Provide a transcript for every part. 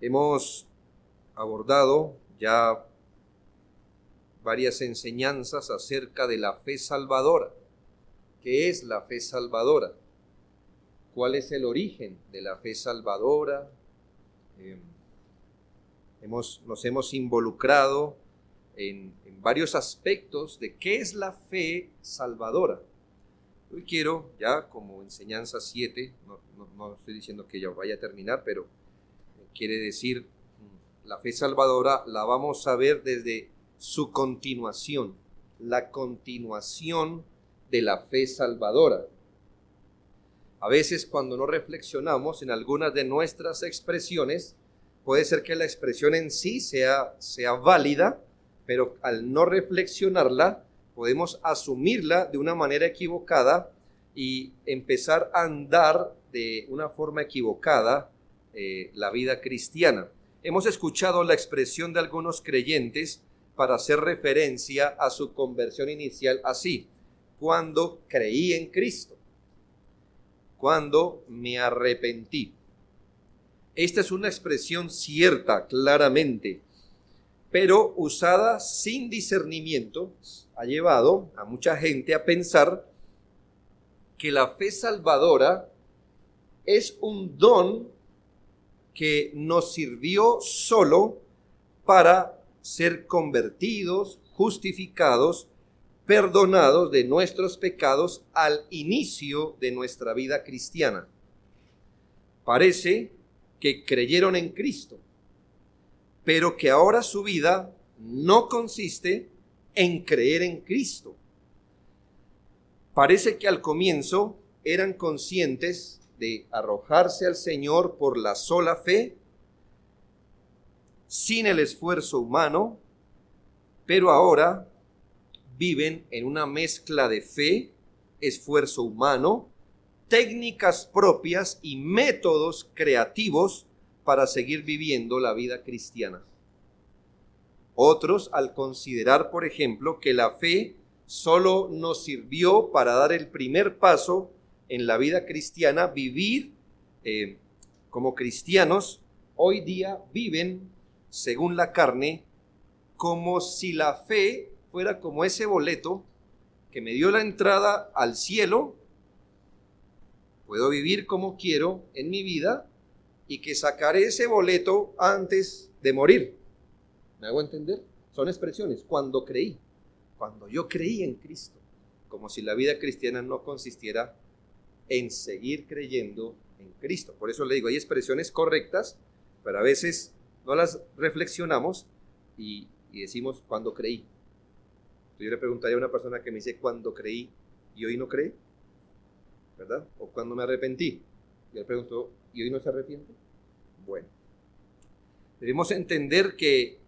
Hemos abordado ya varias enseñanzas acerca de la fe salvadora. ¿Qué es la fe salvadora? ¿Cuál es el origen de la fe salvadora? Nos hemos involucrado en varios aspectos de qué es la fe salvadora. Hoy quiero, ya como enseñanza 7, no estoy diciendo que ya vaya a terminar, pero quiere decir, la fe salvadora la vamos a ver desde su continuación, la continuación de la fe salvadora. A veces cuando no reflexionamos en algunas de nuestras expresiones, puede ser que la expresión en sí sea válida, pero al no reflexionarla, podemos asumirla de una manera equivocada y empezar a andar de una forma equivocada la vida cristiana. Hemos escuchado la expresión de algunos creyentes para hacer referencia a su conversión inicial así: cuando creí en Cristo, cuando me arrepentí. Esta es una expresión cierta, claramente, pero usada sin discernimiento, ha llevado a mucha gente a pensar que la fe salvadora es un don que nos sirvió solo para ser convertidos, justificados, perdonados de nuestros pecados al inicio de nuestra vida cristiana. Parece que creyeron en Cristo, pero que ahora su vida no consiste en creer en Cristo. Parece que al comienzo eran conscientes de arrojarse al Señor por la sola fe, sin el esfuerzo humano, pero ahora viven en una mezcla de fe, esfuerzo humano, técnicas propias y métodos creativos para seguir viviendo la vida cristiana. Otros, al considerar, por ejemplo, que la fe solo nos sirvió para dar el primer paso en la vida cristiana, vivir como cristianos, hoy día viven, según la carne, como si la fe fuera como ese boleto que me dio la entrada al cielo. Puedo vivir como quiero en mi vida y que sacaré ese boleto antes de morir. ¿Me hago entender? Son expresiones. Cuando yo creí en Cristo, como si la vida cristiana no consistiera en seguir creyendo en Cristo. Por eso le digo, hay expresiones correctas, pero a veces no las reflexionamos y decimos cuando creí. Yo le preguntaría a una persona que me dice cuando creí y hoy no cree, ¿verdad? O cuando me arrepentí. Y él preguntó, ¿y hoy no se arrepiente? Bueno, debemos entender que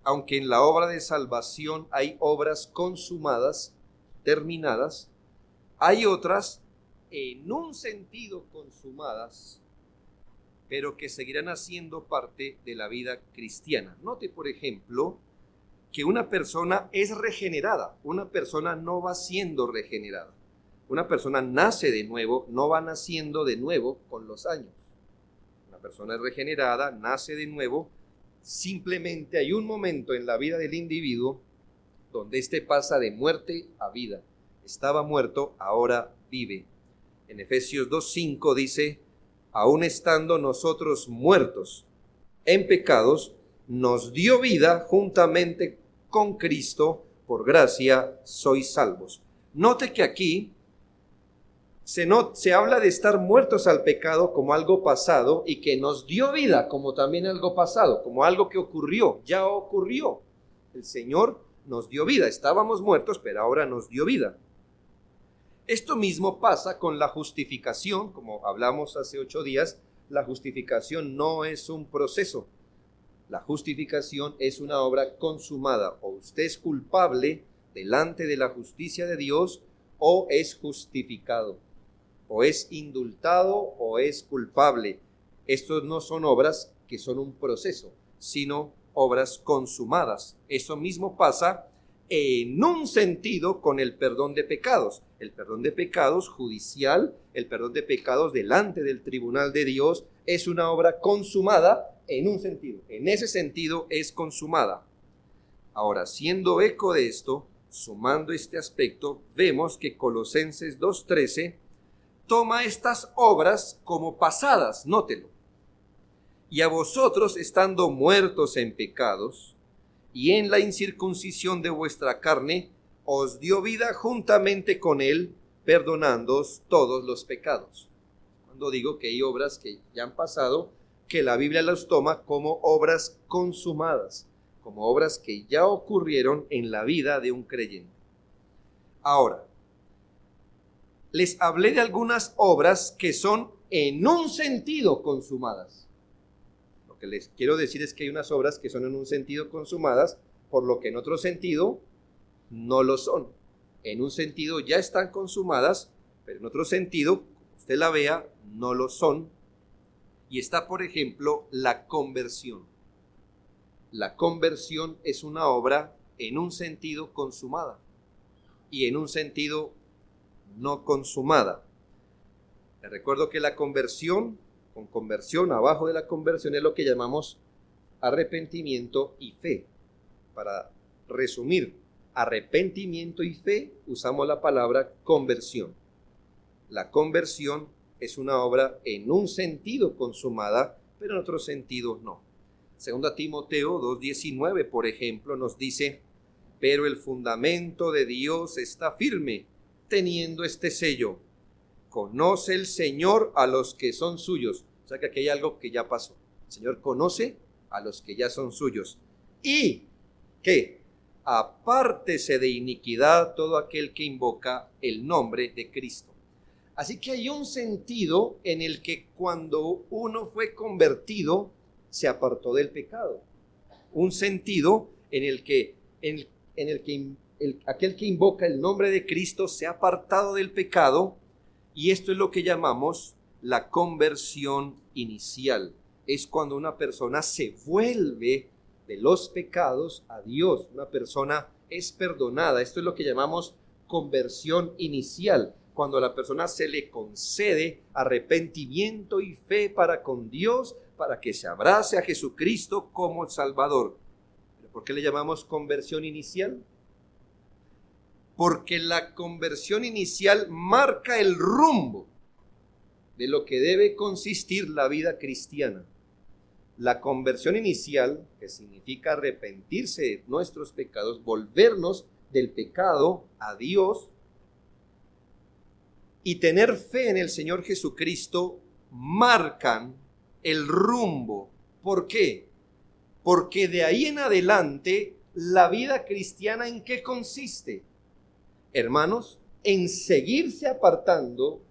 aunque en la obra de salvación hay obras consumadas, terminadas, hay otras en un sentido consumadas, pero que seguirán haciendo parte de la vida cristiana. Note, por ejemplo, que una persona es regenerada, una persona no va siendo regenerada. Una persona nace de nuevo, no va naciendo de nuevo con los años. Una persona es regenerada, nace de nuevo. Simplemente hay un momento en la vida del individuo donde éste pasa de muerte a vida. Estaba muerto, ahora vive. En Efesios 2:5 dice, aun estando nosotros muertos en pecados, nos dio vida juntamente con Cristo, por gracia sois salvos. Note que aquí se habla de estar muertos al pecado como algo pasado y que nos dio vida como también algo pasado, como algo que ocurrió, ya ocurrió. El Señor nos dio vida, estábamos muertos, pero ahora nos dio vida. Esto mismo pasa con la justificación, como hablamos hace 8 días, la justificación no es un proceso. La justificación es una obra consumada. O usted es culpable delante de la justicia de Dios o es justificado. O es indultado o es culpable. Estos no son obras que son un proceso, sino obras consumadas. Eso mismo pasa en un sentido con el perdón de pecados. El perdón de pecados judicial, el perdón de pecados delante del tribunal de Dios es una obra consumada en un sentido. En ese sentido es consumada. Ahora, siendo eco de esto, sumando este aspecto, vemos que Colosenses 2:13 toma estas obras como pasadas, nótelo. Y a vosotros, estando muertos en pecados y en la incircuncisión de vuestra carne, os dio vida juntamente con él, perdonándoos todos los pecados. Cuando digo que hay obras que ya han pasado, que la Biblia las toma como obras consumadas, como obras que ya ocurrieron en la vida de un creyente. Ahora, les hablé de algunas obras que son en un sentido consumadas. Lo que les quiero decir es que hay unas obras que son en un sentido consumadas, por lo que en otro sentido no lo son. En un sentido ya están consumadas, pero en otro sentido, como usted la vea, no lo son. Y está, por ejemplo, la conversión. La conversión es una obra en un sentido consumada y en un sentido no consumada. Les recuerdo que la conversión, con conversión, abajo de la conversión es lo que llamamos arrepentimiento y fe. Para resumir, arrepentimiento y fe, usamos la palabra conversión. La conversión es una obra en un sentido consumada, pero en otro sentido no. Segunda Timoteo 2:19, por ejemplo, nos dice: pero el fundamento de Dios está firme, teniendo este sello: conoce el Señor a los que son suyos. O sea que aquí hay algo que ya pasó. El Señor conoce a los que ya son suyos. Y que apártese de iniquidad todo aquel que invoca el nombre de Cristo. Así que hay un sentido en el que cuando uno fue convertido, se apartó del pecado. Un sentido en el que, aquel que invoca el nombre de Cristo se ha apartado del pecado, y esto es lo que llamamos la conversión inicial. Es cuando una persona se vuelve de los pecados a Dios. Una persona es perdonada. Esto es lo que llamamos conversión inicial. Cuando a la persona se le concede arrepentimiento y fe para con Dios, para que se abrace a Jesucristo como el Salvador. ¿Pero por qué le llamamos conversión inicial? Porque la conversión inicial marca el rumbo de lo que debe consistir la vida cristiana. La conversión inicial, que significa arrepentirse de nuestros pecados, volvernos del pecado a Dios, y tener fe en el Señor Jesucristo, marcan el rumbo. ¿Por qué? Porque de ahí en adelante, la vida cristiana, ¿en qué consiste? Hermanos, en seguirse apartando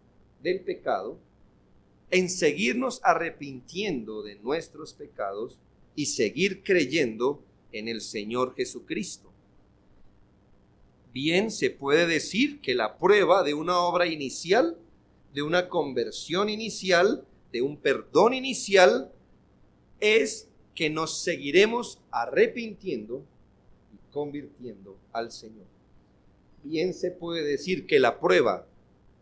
del pecado, en seguirnos arrepintiendo de nuestros pecados y seguir creyendo en el Señor Jesucristo. Bien, se puede decir que la prueba de una obra inicial, de una conversión inicial, de un perdón inicial, es que nos seguiremos arrepintiendo y convirtiendo al Señor. Bien, se puede decir que la prueba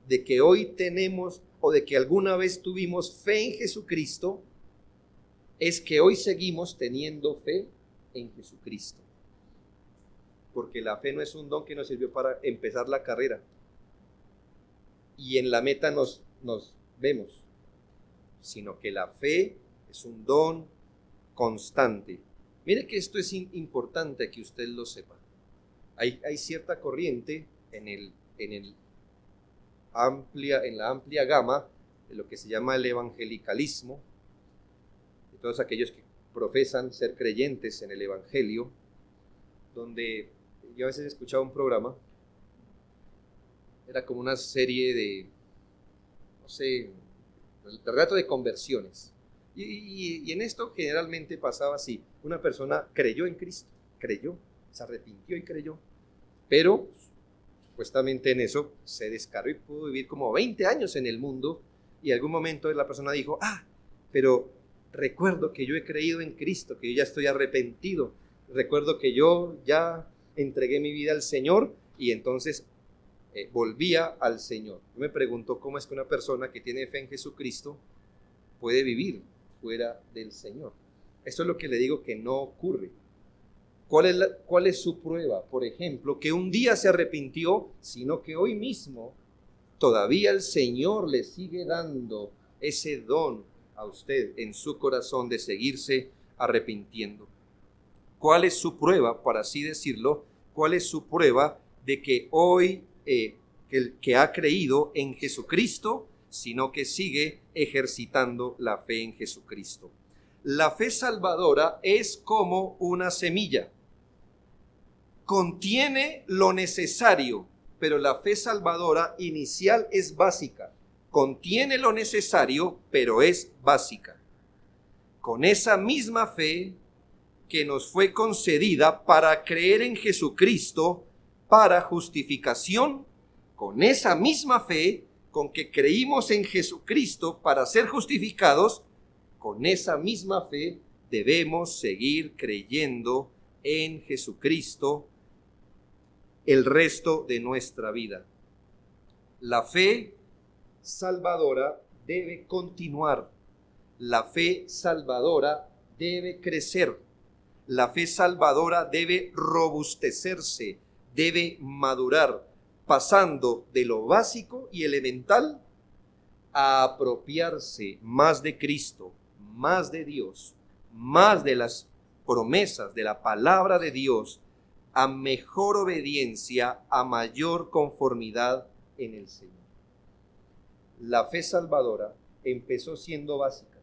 de que hoy tenemos o de que alguna vez tuvimos fe en Jesucristo es que hoy seguimos teniendo fe en Jesucristo. Porque la fe no es un don que nos sirvió para empezar la carrera y en la meta nos vemos, sino que la fe es un don constante. Mire que esto es importante que usted lo sepa. Hay cierta corriente en la amplia gama de lo que se llama el evangelicalismo, de todos aquellos que profesan ser creyentes en el evangelio, donde yo a veces escuchaba un programa, era como una serie de, no sé, el relato de conversiones. Y en esto generalmente pasaba así: una persona creyó en Cristo, creyó, se arrepintió y creyó, pero supuestamente en eso se descarrió y pudo vivir como 20 años en el mundo, y en algún momento la persona dijo: pero recuerdo que yo he creído en Cristo, que yo ya estoy arrepentido, recuerdo que yo ya entregué mi vida al Señor, y entonces volvía al Señor. Yo me pregunto cómo es que una persona que tiene fe en Jesucristo puede vivir fuera del Señor. Esto es lo que le digo que no ocurre. ¿Cuál es su prueba? Por ejemplo, que un día se arrepintió, sino que hoy mismo todavía el Señor le sigue dando ese don a usted en su corazón de seguirse arrepintiendo. ¿Cuál es su prueba, por así decirlo? ¿Cuál es su prueba de que hoy que ha creído en Jesucristo, sino que sigue ejercitando la fe en Jesucristo? La fe salvadora es como una semilla. Contiene lo necesario, pero la fe salvadora inicial es básica. Contiene lo necesario, pero es básica. Con esa misma fe que nos fue concedida para creer en Jesucristo para justificación, con esa misma fe con que creímos en Jesucristo para ser justificados, con esa misma fe debemos seguir creyendo en Jesucristo el resto de nuestra vida. La fe salvadora debe continuar. La fe salvadora debe crecer. La fe salvadora debe robustecerse, debe madurar, pasando de lo básico y elemental a apropiarse más de Cristo, más de Dios, más de las promesas de la palabra de Dios, a mejor obediencia, a mayor conformidad en el Señor. La fe salvadora empezó siendo básica,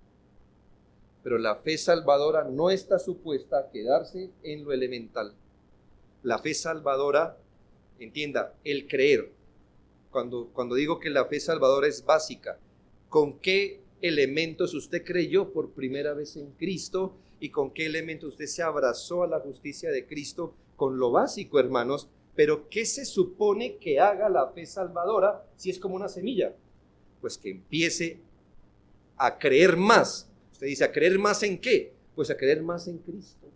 pero la fe salvadora no está supuesta a quedarse en lo elemental. La fe salvadora, entienda, el creer. Cuando digo que la fe salvadora es básica, ¿con qué elementos usted creyó por primera vez en Cristo? ¿Y con qué elementos usted se abrazó a la justicia de Cristo? Con lo básico, hermanos. Pero ¿qué se supone que haga la fe salvadora si es como una semilla? Pues que empiece a creer más. Usted dice, ¿a creer más en qué? Pues a creer más en Cristo.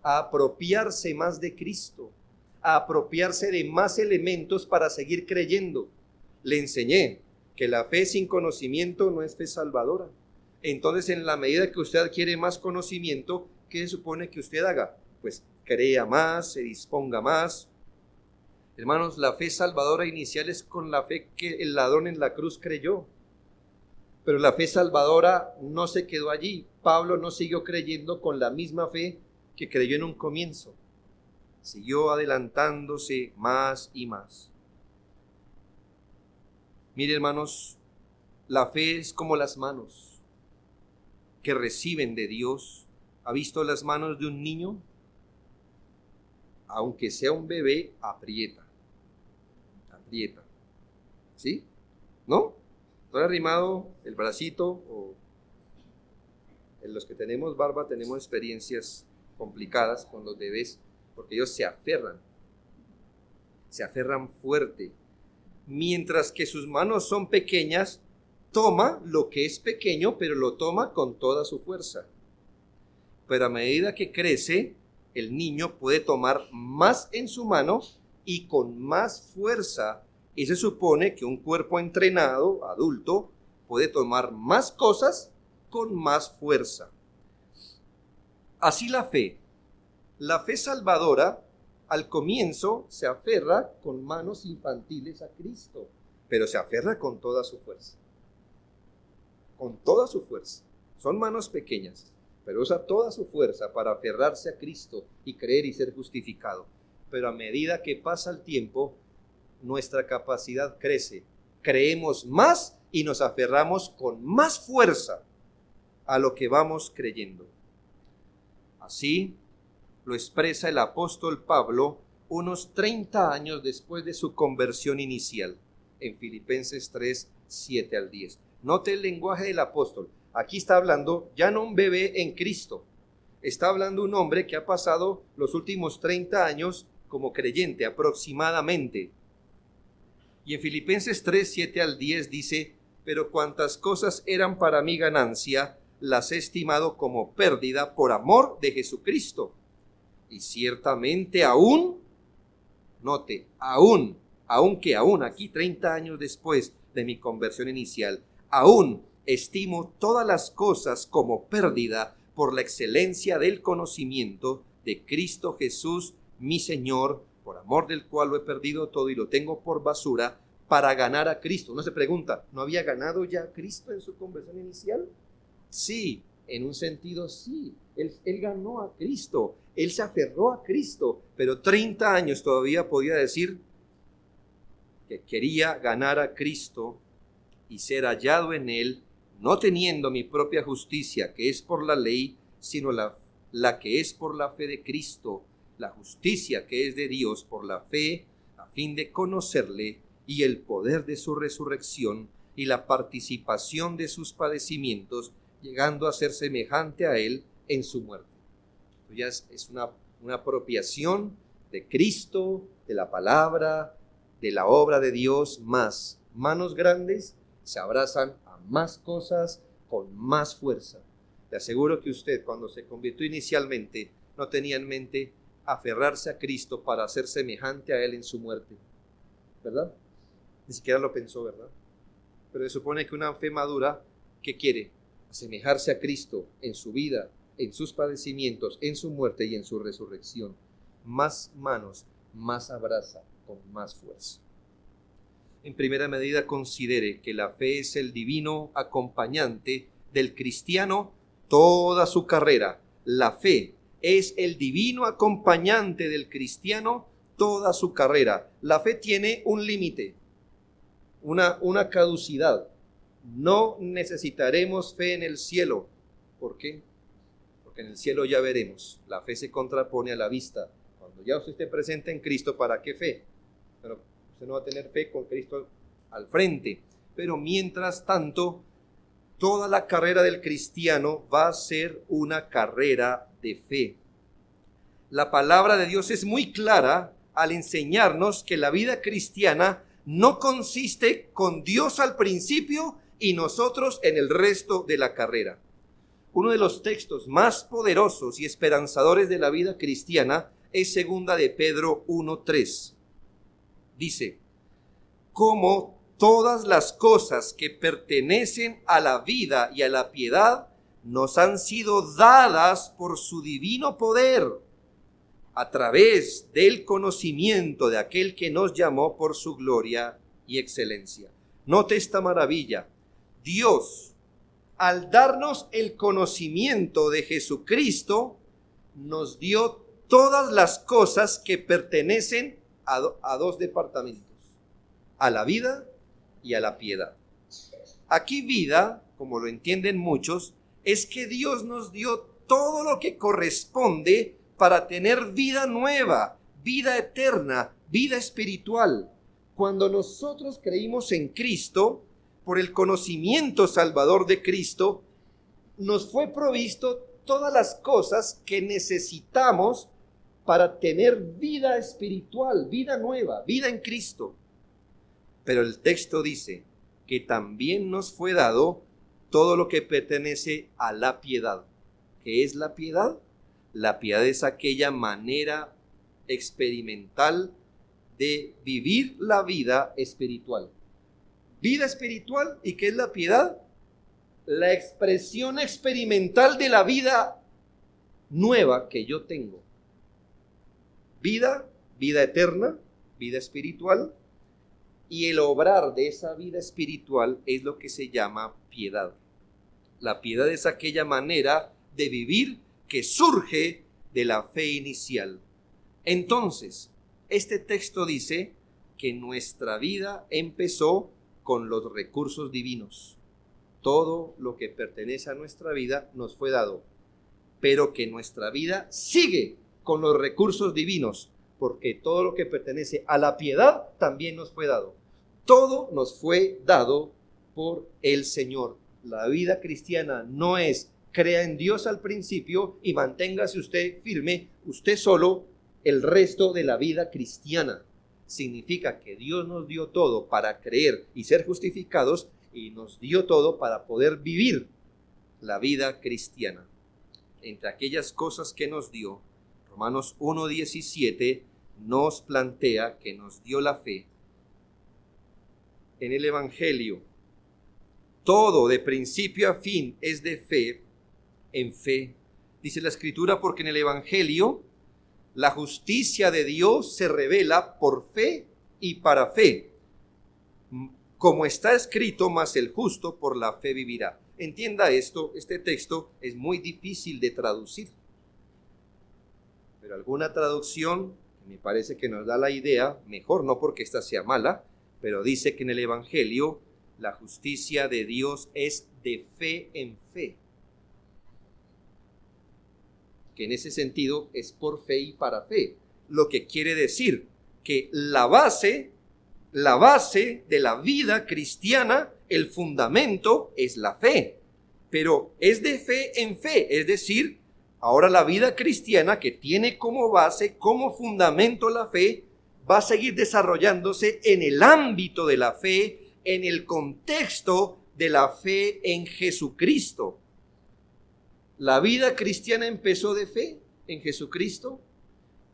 A apropiarse más de Cristo. A apropiarse de más elementos para seguir creyendo. Le enseñé que la fe sin conocimiento no es fe salvadora. Entonces, en la medida que usted adquiere más conocimiento, ¿qué se supone que usted haga? Pues crea más, se disponga más. Hermanos, la fe salvadora inicial es con la fe que el ladrón en la cruz creyó. Pero la fe salvadora no se quedó allí. Pablo no siguió creyendo con la misma fe que creyó en un comienzo. Siguió adelantándose más y más. Mire, hermanos, la fe es como las manos que reciben de Dios. ¿Ha visto las manos de un niño? Aunque sea un bebé, aprieta. ¿Sí? ¿No? ¿No ha arrimado el bracito? O en los que tenemos barba tenemos experiencias complicadas con los bebés, porque ellos se aferran fuerte. Mientras que sus manos son pequeñas, toma lo que es pequeño, pero lo toma con toda su fuerza. Pero a medida que crece, el niño puede tomar más en su mano y con más fuerza. Y se supone que un cuerpo entrenado, adulto, puede tomar más cosas con más fuerza. Así la fe salvadora, al comienzo se aferra con manos infantiles a Cristo, pero se aferra con toda su fuerza. Con toda su fuerza. Son manos pequeñas, pero usa toda su fuerza para aferrarse a Cristo y creer y ser justificado. Pero a medida que pasa el tiempo, nuestra capacidad crece. Creemos más y nos aferramos con más fuerza a lo que vamos creyendo. Así lo expresa el apóstol Pablo unos 30 años después de su conversión inicial, en Filipenses 3, 7 al 10. Note el lenguaje del apóstol. Aquí está hablando ya no un bebé en Cristo, está hablando un hombre que ha pasado los últimos 30 años como creyente aproximadamente. Y en Filipenses 3, 7 al 10 dice, pero cuantas cosas eran para mi ganancia, las he estimado como pérdida por amor de Jesucristo. Y ciertamente aún, note, aunque aquí 30 años después de mi conversión inicial, aún estimo todas las cosas como pérdida por la excelencia del conocimiento de Cristo Jesús, mi Señor, por amor del cual lo he perdido todo y lo tengo por basura, para ganar a Cristo. Uno se pregunta, ¿no había ganado ya a Cristo en su conversión inicial? Sí, en un sentido sí. Él ganó a Cristo, él se aferró a Cristo, pero 30 años todavía podía decir que quería ganar a Cristo y ser hallado en él, no teniendo mi propia justicia, que es por la ley, sino la que es por la fe de Cristo, la justicia que es de Dios por la fe, a fin de conocerle y el poder de su resurrección y la participación de sus padecimientos, llegando a ser semejante a él en su muerte. Esto ya es una apropiación de Cristo, de la palabra, de la obra de Dios, más manos grandes se abrazan a más cosas con más fuerza. Le aseguro que usted, cuando se convirtió inicialmente, no tenía en mente aferrarse a Cristo para ser semejante a él en su muerte, ¿verdad? Ni siquiera lo pensó, ¿verdad? Pero se supone que una fe madura, ¿qué quiere? Asemejarse a Cristo en su vida, en sus padecimientos, en su muerte y en su resurrección. Más manos, más abraza, con más fuerza. En primera medida, considere que la fe es el divino acompañante del cristiano toda su carrera. La fe es el divino acompañante del cristiano toda su carrera. La fe tiene un límite, una caducidad. No necesitaremos fe en el cielo. ¿Por qué? Porque en el cielo ya veremos. La fe se contrapone a la vista. Cuando ya usted esté presente en Cristo, ¿para qué fe? Pero usted no va a tener fe con Cristo al frente. Pero mientras tanto, toda la carrera del cristiano va a ser una carrera de fe. La palabra de Dios es muy clara al enseñarnos que la vida cristiana no consiste con Dios al principio y nosotros en el resto de la carrera. Uno de los textos más poderosos y esperanzadores de la vida cristiana es segunda de Pedro 1:3. Dice, como todas las cosas que pertenecen a la vida y a la piedad nos han sido dadas por su divino poder, a través del conocimiento de aquel que nos llamó por su gloria y excelencia. Note esta maravilla. Dios, al darnos el conocimiento de Jesucristo, nos dio todas las cosas que pertenecen a dos departamentos, a la vida y a la piedad. Aquí vida, como lo entienden muchos, es que Dios nos dio todo lo que corresponde para tener vida nueva, vida eterna, vida espiritual. Cuando nosotros creímos en Cristo, por el conocimiento salvador de Cristo, nos fue provisto todas las cosas que necesitamos para tener vida espiritual, vida nueva, vida en Cristo. Pero el texto dice que también nos fue dado todo lo que pertenece a la piedad. ¿Qué es la piedad? La piedad es aquella manera experimental de vivir la vida espiritual. Vida espiritual, ¿y qué es la piedad? La expresión experimental de la vida nueva que yo tengo. Vida eterna, vida espiritual, y el obrar de esa vida espiritual es lo que se llama piedad. La piedad es aquella manera de vivir que surge de la fe inicial. Entonces, este texto dice que nuestra vida empezó con los recursos divinos. Todo lo que pertenece a nuestra vida nos fue dado, pero que nuestra vida sigue con los recursos divinos, porque todo lo que pertenece a la piedad también nos fue dado. Todo nos fue dado por el Señor. La vida cristiana no es crea en Dios al principio y manténgase usted firme, usted solo, el resto de la vida cristiana. Significa que Dios nos dio todo para creer y ser justificados y nos dio todo para poder vivir la vida cristiana. Entre aquellas cosas que nos dio, Romanos 1:17 nos plantea que nos dio la fe. En el Evangelio, todo de principio a fin es de fe en fe, Dice la Escritura, porque en el Evangelio la justicia de Dios se revela por fe y para fe. Como está escrito, mas el justo por la fe vivirá. Entienda esto, este texto es muy difícil de traducir. Pero alguna traducción me parece que nos da la idea, mejor no porque esta sea mala, pero dice que en el Evangelio la justicia de Dios es de fe en fe. Que en ese sentido es por fe y para fe. Lo que quiere decir que la base de la vida cristiana, el fundamento es la fe. Pero es de fe en fe, es decir, ahora la vida cristiana que tiene como base, como fundamento la fe, va a seguir desarrollándose en el ámbito de la fe, en el contexto de la fe en Jesucristo. La vida cristiana empezó de fe en Jesucristo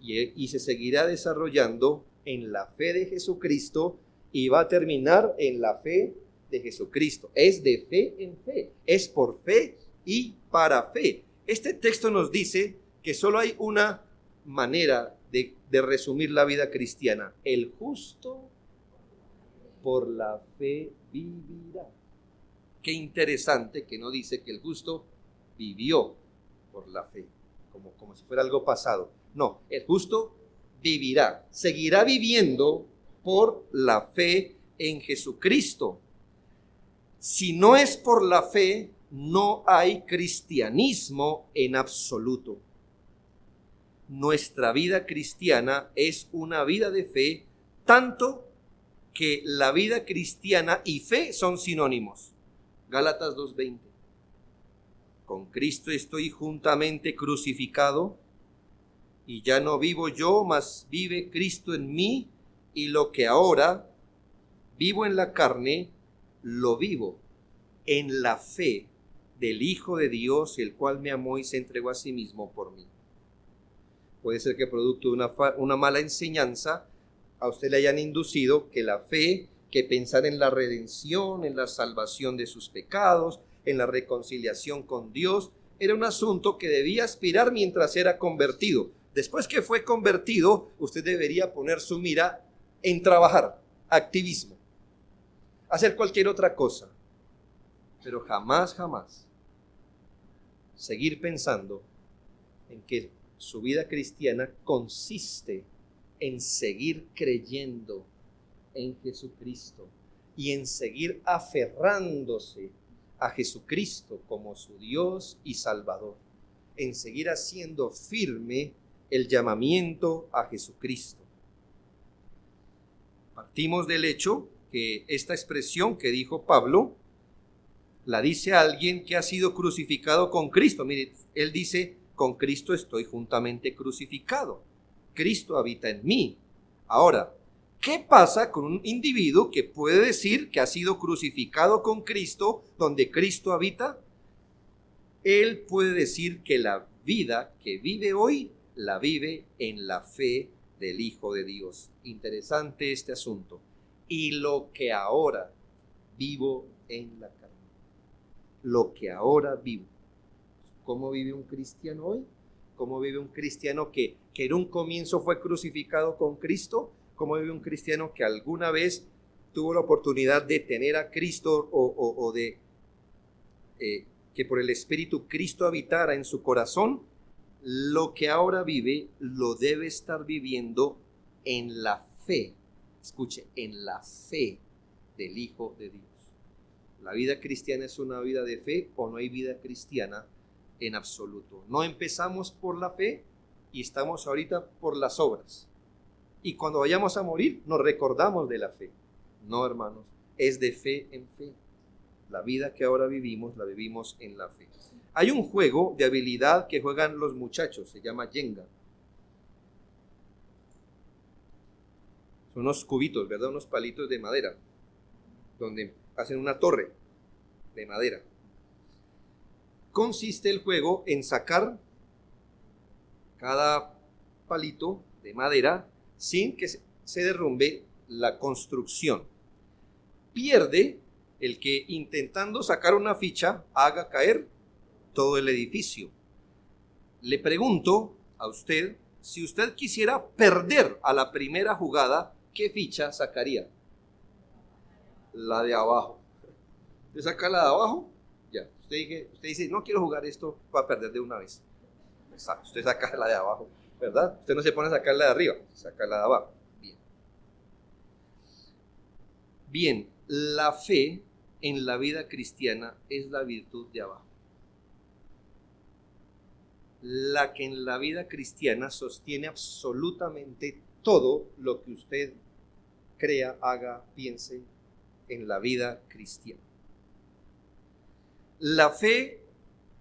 y se seguirá desarrollando en la fe de Jesucristo y va a terminar en la fe de Jesucristo. Es de fe en fe, es por fe y para fe. Este texto nos dice que solo hay una manera de resumir la vida cristiana. El justo por la fe vivirá. Qué interesante que no dice que el justo vivió por la fe, como si fuera algo pasado. No, el justo vivirá, seguirá viviendo por la fe en Jesucristo. Si no es por la fe, no hay cristianismo en absoluto. Nuestra vida cristiana es una vida de fe, tanto que la vida cristiana y fe son sinónimos. Gálatas 2:20. Con Cristo estoy juntamente crucificado, y ya no vivo yo, mas vive Cristo en mí, y lo que ahora vivo en la carne, lo vivo en la fe del Hijo de Dios, el cual me amó y se entregó a sí mismo por mí. Puede ser que producto de una mala enseñanza a usted le hayan inducido que la fe, que pensar en la redención, en la salvación de sus pecados, en la reconciliación con Dios, era un asunto que debía aspirar mientras era convertido. Después que fue convertido, usted debería poner su mira en trabajar, activismo, hacer cualquier otra cosa, pero jamás seguir pensando en que su vida cristiana consiste en seguir creyendo en Jesucristo y en seguir aferrándose a Jesucristo como su Dios y Salvador, en seguir haciendo firme el llamamiento a Jesucristo. Partimos del hecho que esta expresión que dijo Pablo la dice alguien que ha sido crucificado con Cristo. Mire, él dice, con Cristo estoy juntamente crucificado. Cristo habita en mí. Ahora, ¿qué pasa con un individuo que puede decir que ha sido crucificado con Cristo, donde Cristo habita? Él puede decir que la vida que vive hoy, la vive en la fe del Hijo de Dios. Interesante este asunto. Y lo que ahora vivo en la carne. Lo que ahora vivo. ¿Cómo vive un cristiano hoy? ¿Cómo vive un cristiano que en un comienzo fue crucificado con Cristo? ¿Cómo vive un cristiano que alguna vez tuvo la oportunidad de tener a Cristo o de que por el Espíritu Cristo habitara en su corazón? Lo que ahora vive lo debe estar viviendo en la fe. Escuche, en la fe del Hijo de Dios. ¿La vida cristiana es una vida de fe o no hay vida cristiana en absoluto? No empezamos por la fe y estamos ahorita por las obras. Y cuando vayamos a morir nos recordamos de la fe. No, hermanos, es de fe en fe. La vida que ahora vivimos, la vivimos en la fe. Hay un juego de habilidad que juegan los muchachos, se llama Jenga. Son unos cubitos, ¿verdad? Unos palitos de madera, donde hacen una torre de madera. Consiste el juego en sacar cada palito de madera sin que se derrumbe la construcción. Pierde el que intentando sacar una ficha haga caer todo el edificio. Le pregunto a usted, si usted quisiera perder a la primera jugada, ¿qué ficha sacaría? La de abajo. ¿Usted saca la de abajo? Ya. Usted dice, no quiero jugar esto para perder de una vez. Exacto. Usted saca la de abajo, ¿verdad? Usted no se pone a sacar la de arriba, saca la de abajo. Bien. Bien, la fe en la vida cristiana es la virtud de abajo. La que en la vida cristiana sostiene absolutamente todo lo que usted crea, haga, piense en la vida cristiana. La fe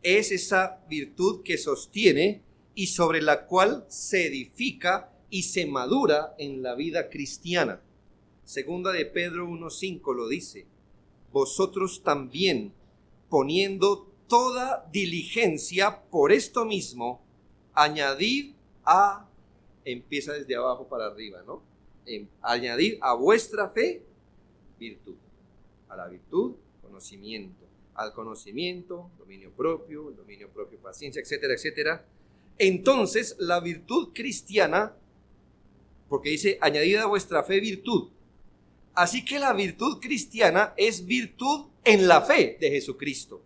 es esa virtud que sostiene y sobre la cual se edifica y se madura en la vida cristiana. Segunda de Pedro 1:5 lo dice: vosotros también, poniendo toda diligencia por esto mismo, añadid a, empieza desde abajo para arriba, ¿no? Añadid a vuestra fe virtud, a la virtud conocimiento, al conocimiento dominio propio, el dominio propio paciencia, etcétera, etcétera. Entonces la virtud cristiana, porque dice añadid a vuestra fe virtud, así que la virtud cristiana es virtud en la fe de Jesucristo.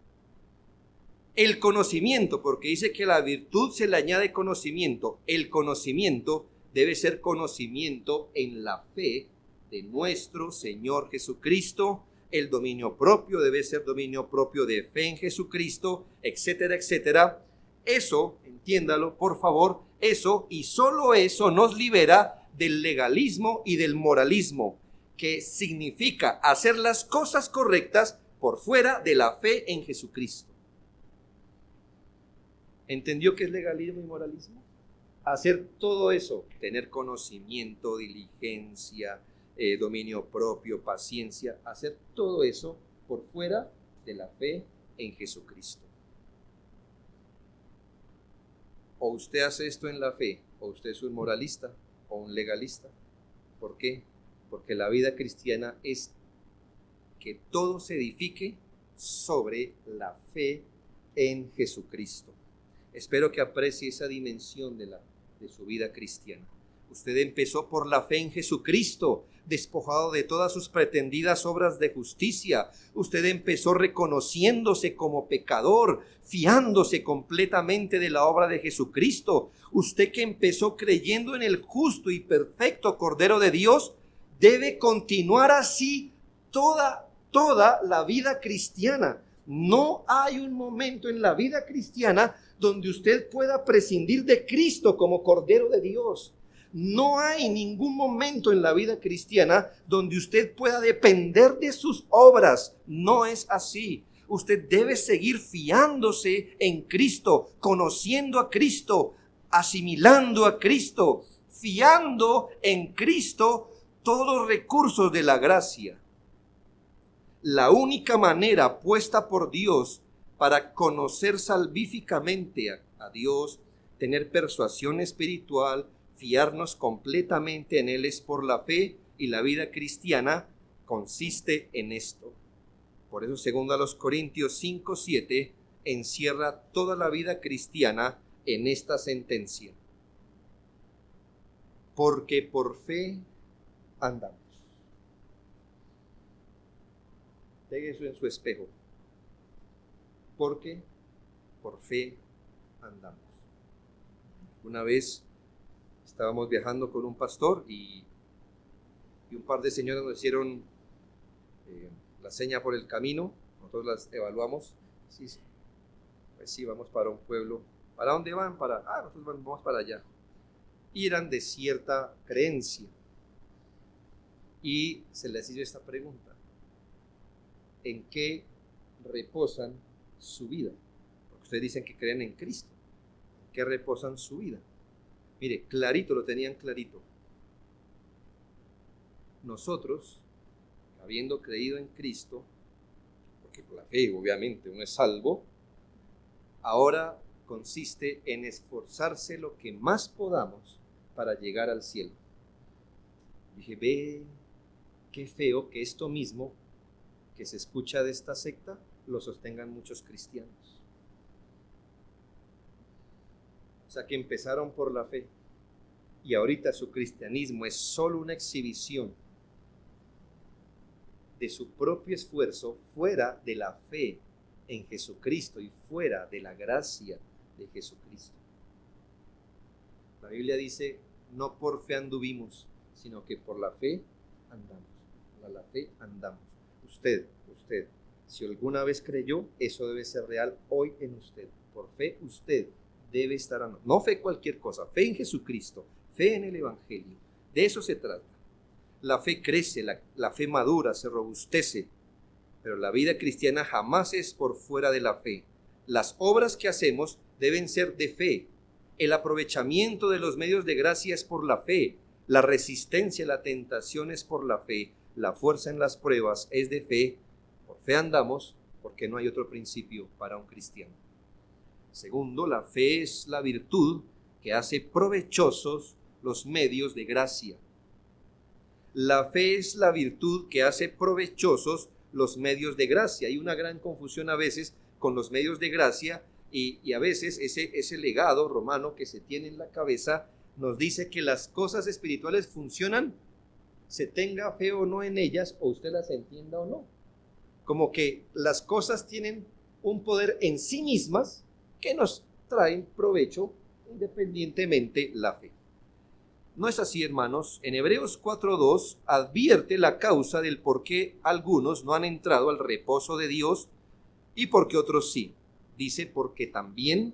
El conocimiento, porque dice que la virtud se le añade conocimiento. El conocimiento debe ser conocimiento en la fe de nuestro Señor Jesucristo. El dominio propio debe ser dominio propio de fe en Jesucristo, etcétera, etcétera. Eso, entiéndalo, por favor, eso y solo eso nos libera del legalismo y del moralismo, que significa hacer las cosas correctas por fuera de la fe en Jesucristo. ¿Entendió qué es legalismo y moralismo? Hacer todo eso, tener conocimiento, diligencia, dominio propio, paciencia, hacer todo eso por fuera de la fe en Jesucristo. O usted hace esto en la fe, o usted es un moralista o un legalista. ¿Por qué? Porque la vida cristiana es que todo se edifique sobre la fe en Jesucristo. Espero que aprecie esa dimensión de su vida cristiana. Usted empezó por la fe en Jesucristo, despojado de todas sus pretendidas obras de justicia. Usted empezó reconociéndose como pecador, fiándose completamente de la obra de Jesucristo. Usted que empezó creyendo en el justo y perfecto Cordero de Dios, debe continuar así toda la vida cristiana. No hay un momento en la vida cristiana donde usted pueda prescindir de Cristo como Cordero de Dios. No hay ningún momento en la vida cristiana donde usted pueda depender de sus obras. No es así. Usted debe seguir fiándose en Cristo, conociendo a Cristo, asimilando a Cristo, fiando en Cristo todos los recursos de la gracia. La única manera puesta por Dios para conocer salvíficamente a Dios, tener persuasión espiritual, fiarnos completamente en Él es por la fe, y la vida cristiana consiste en esto. Por eso, segundo a los Corintios 5:7, encierra toda la vida cristiana en esta sentencia: porque por fe andamos. Pegue eso en su espejo. Porque por fe andamos. Una vez estábamos viajando con un pastor y un par de señoras nos hicieron la seña por el camino. Nosotros las evaluamos. Sí, pues sí, vamos para un pueblo. ¿Para dónde van? Nosotros vamos para allá. Y eran de cierta creencia. Y se les hizo esta pregunta: ¿en qué reposan su vida? Porque ustedes dicen que creen en Cristo. ¿En qué reposan su vida? Mire, clarito, lo tenían clarito. Nosotros, habiendo creído en Cristo, porque por la fe obviamente uno es salvo, ahora consiste en esforzarse lo que más podamos para llegar al cielo. Dije, ve, qué feo que esto mismo que se escucha de esta secta lo sostengan muchos cristianos. sea que empezaron por la fe y ahorita su cristianismo es solo una exhibición de su propio esfuerzo fuera de la fe en Jesucristo y fuera de la gracia de Jesucristo. La Biblia dice, no por fe anduvimos, sino que por la fe andamos. Por la fe andamos. Usted, si alguna vez creyó, eso debe ser real hoy en usted. Por fe usted debe estar andando. No fe cualquier cosa, fe en Jesucristo, fe en el Evangelio. De eso se trata. La fe crece, la fe madura, se robustece, pero la vida cristiana jamás es por fuera de la fe. Las obras que hacemos deben ser de fe. El aprovechamiento de los medios de gracia es por la fe. La resistencia a la tentación es por la fe. La fuerza en las pruebas es de fe. Por fe andamos, porque no hay otro principio para un cristiano. Segundo, la fe es la virtud que hace provechosos los medios de gracia. La fe es la virtud que hace provechosos los medios de gracia. Hay una gran confusión a veces con los medios de gracia y a veces ese legado romano que se tiene en la cabeza nos dice que las cosas espirituales funcionan, se tenga fe o no en ellas, o usted las entienda o no. Como que las cosas tienen un poder en sí mismas que nos traen provecho independientemente la fe. No es así, hermanos. En Hebreos 4:2 advierte la causa del por qué algunos no han entrado al reposo de Dios y por qué otros sí. Dice, porque también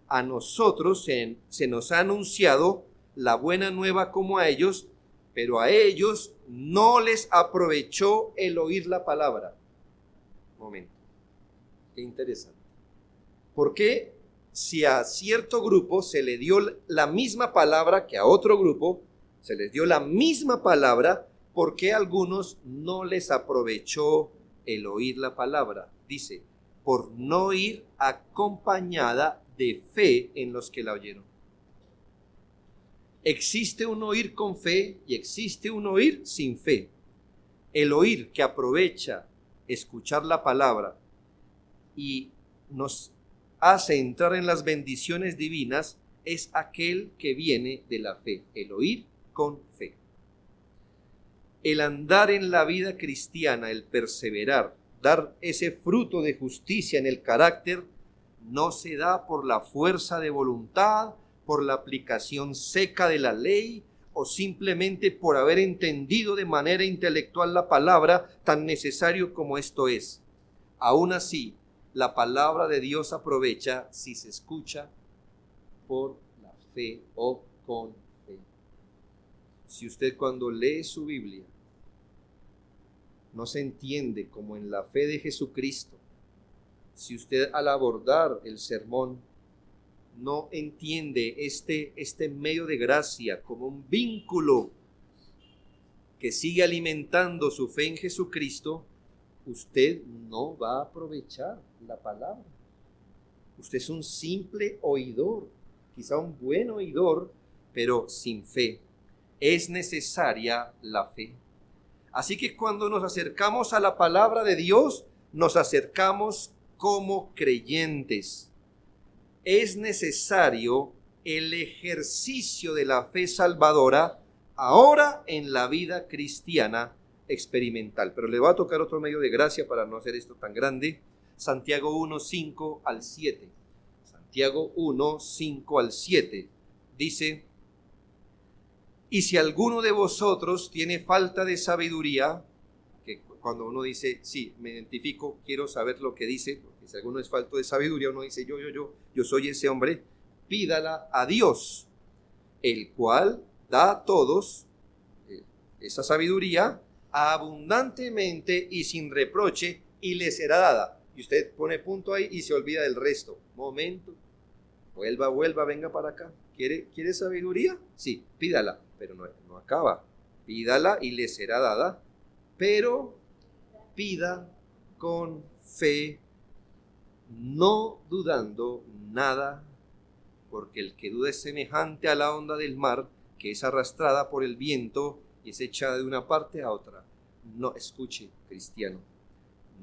a nosotros se nos ha anunciado la buena nueva como a ellos, pero a ellos no les aprovechó el oír la palabra. Momento. Qué interesante. ¿Por qué? Si a cierto grupo se le dio la misma palabra que a otro grupo, se les dio la misma palabra, ¿por qué a algunos no les aprovechó el oír la palabra? Dice, por no ir acompañada de fe en los que la oyeron. Existe un oír con fe y existe un oír sin fe. El oír que aprovecha escuchar la palabra y nos hace entrar en las bendiciones divinas es aquel que viene de la fe, el oír con fe. El andar en la vida cristiana, el perseverar, dar ese fruto de justicia en el carácter, no se da por la fuerza de voluntad, por la aplicación seca de la ley o simplemente por haber entendido de manera intelectual la palabra, tan necesario como esto es. Aún así, la palabra de Dios aprovecha si se escucha por la fe o con fe. Si usted cuando lee su Biblia no se entiende como en la fe de Jesucristo, si usted al abordar el sermón no entiende este medio de gracia como un vínculo que sigue alimentando su fe en Jesucristo, usted no va a aprovechar la palabra. Usted es un simple oidor, quizá un buen oidor, pero sin fe. Es necesaria la fe. Así que cuando nos acercamos a la palabra de Dios, nos acercamos como creyentes. Es necesario el ejercicio de la fe salvadora ahora en la vida cristiana experimental. Pero le va a tocar otro medio de gracia para no hacer esto tan grande. Santiago 1:5 al 7. Santiago 1:5 al 7 dice: y si alguno de vosotros tiene falta de sabiduría, que cuando uno dice, sí, me identifico, quiero saber lo que dice, porque si alguno es falto de sabiduría, uno dice, yo soy ese hombre, pídala a Dios, el cual da a todos esa sabiduría abundantemente y sin reproche, y le será dada. Y usted pone punto ahí y se olvida del resto. Momento, vuelva, venga para acá. ¿Quiere sabiduría? Sí, pídala, pero no acaba. Pídala y le será dada, pero pida con fe, no dudando nada, porque el que duda es semejante a la onda del mar, que es arrastrada por el viento y es echada de una parte a otra. No, escuche, cristiano,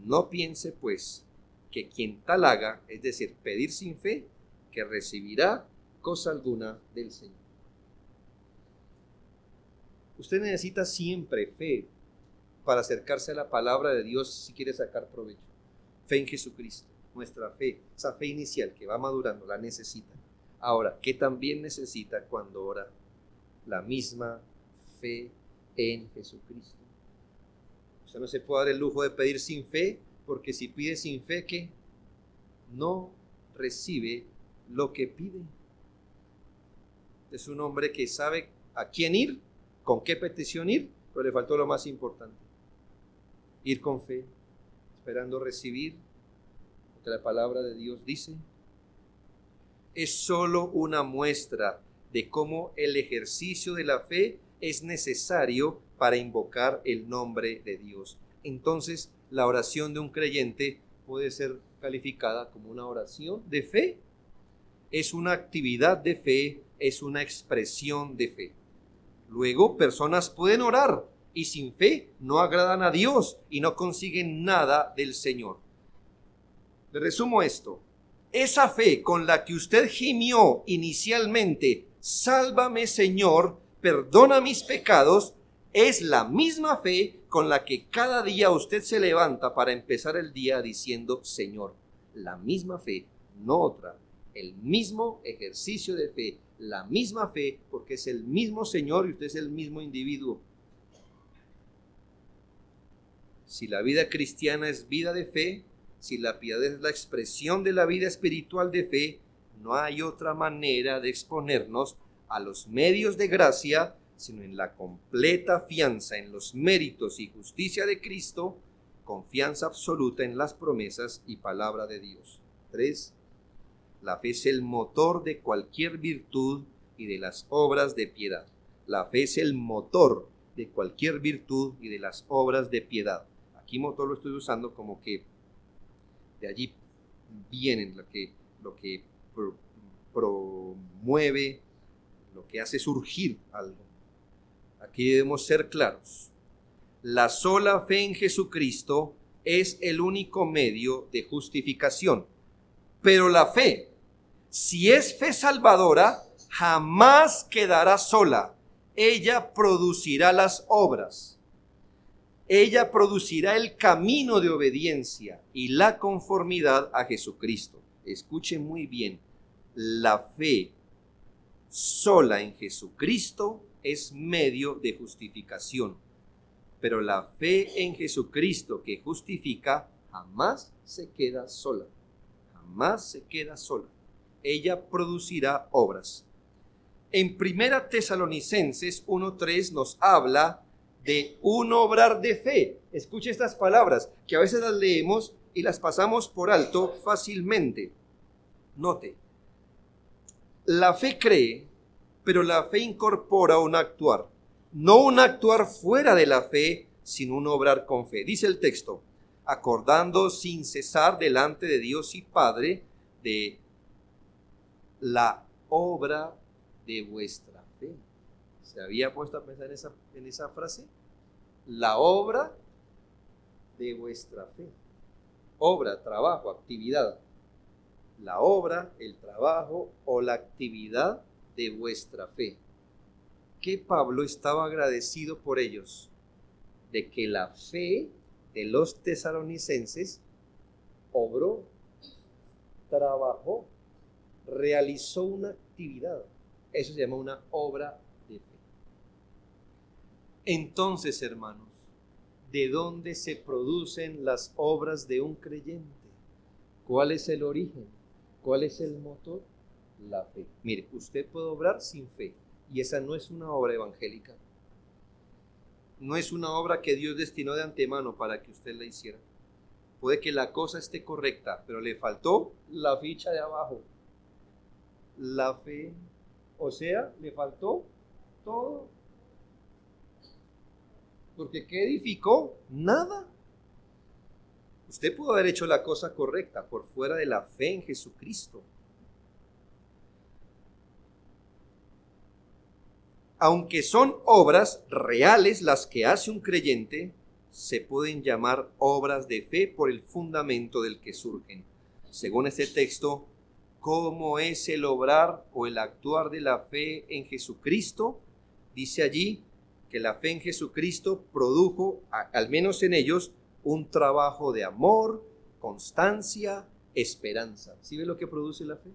no piense pues que quien tal haga, es decir, pedir sin fe, que recibirá cosa alguna del Señor. Usted necesita siempre fe para acercarse a la palabra de Dios si quiere sacar provecho. Fe en Jesucristo, nuestra fe, esa fe inicial que va madurando, la necesita. Ahora, ¿qué también necesita cuando ora? La misma fe en Jesucristo. Usted no se puede dar el lujo de pedir sin fe, porque si pide sin fe, ¿qué? No recibe lo que pide. Es un hombre que sabe a quién ir, con qué petición ir, pero le faltó lo más importante: ir con fe, esperando recibir lo que la palabra de Dios dice. Es solo una muestra de cómo el ejercicio de la fe es necesario para invocar el nombre de Dios. Entonces, la oración de un creyente puede ser calificada como una oración de fe. Es una actividad de fe, es una expresión de fe. Luego, personas pueden orar y sin fe no agradan a Dios y no consiguen nada del Señor. Le resumo esto: esa fe con la que usted gimió inicialmente, sálvame Señor, perdona mis pecados, es la misma fe con la que cada día usted se levanta para empezar el día diciendo Señor. La misma fe, no otra. El mismo ejercicio de fe, la misma fe, porque es el mismo Señor y usted es el mismo individuo. Si la vida cristiana es vida de fe, si la piedad es la expresión de la vida espiritual de fe, no hay otra manera de exponernos a los medios de gracia, sino en la completa fianza en los méritos y justicia de Cristo, confianza absoluta en las promesas y palabra de Dios. 3. La fe es el motor de cualquier virtud y de las obras de piedad. La fe es el motor de cualquier virtud y de las obras de piedad. Aquí motor lo estoy usando como que de allí vienen lo que promueve, lo que hace surgir algo. Aquí debemos ser claros. La sola fe en Jesucristo es el único medio de justificación. Pero la fe, si es fe salvadora, jamás quedará sola. Ella producirá las obras. Ella producirá el camino de obediencia y la conformidad a Jesucristo. Escuchen muy bien, la fe sola en Jesucristo es medio de justificación, pero la fe en Jesucristo que justifica jamás se queda sola, jamás se queda sola. Ella producirá obras. En 1 Tesalonicenses 1:3 nos habla de un obrar de fe. Escuche estas palabras que a veces las leemos y las pasamos por alto fácilmente. Note, la fe cree, pero la fe incorpora un actuar. No un actuar fuera de la fe, sino un obrar con fe. Dice el texto: acordando sin cesar delante de Dios y Padre de la obra de vuestra fe. ¿Se había puesto a pensar en esa frase? La obra de vuestra fe. Obra, trabajo, actividad. La obra, el trabajo o la actividad de vuestra fe. Que Pablo estaba agradecido por ellos, de que la fe de los tesalonicenses obró, trabajó, realizó una actividad. Eso se llama una obra de fe. Entonces, hermanos, ¿de dónde se producen las obras de un creyente? ¿Cuál es el origen? ¿Cuál es el motor? La fe. Mire, usted puede obrar sin fe, y esa no es una obra evangélica. No es una obra que Dios destinó de antemano para que usted la hiciera. Puede que la cosa esté correcta, pero le faltó la ficha de abajo. La fe, o sea, le faltó todo. Porque ¿qué edificó? Nada. Usted pudo haber hecho la cosa correcta por fuera de la fe en Jesucristo. Aunque son obras reales las que hace un creyente, se pueden llamar obras de fe por el fundamento del que surgen. Según este texto, ¿Cómo es el obrar o el actuar de la fe en Jesucristo? Dice allí que la fe en Jesucristo produjo, al menos en ellos, un trabajo de amor, constancia, esperanza. ¿Sí ve lo que produce la fe?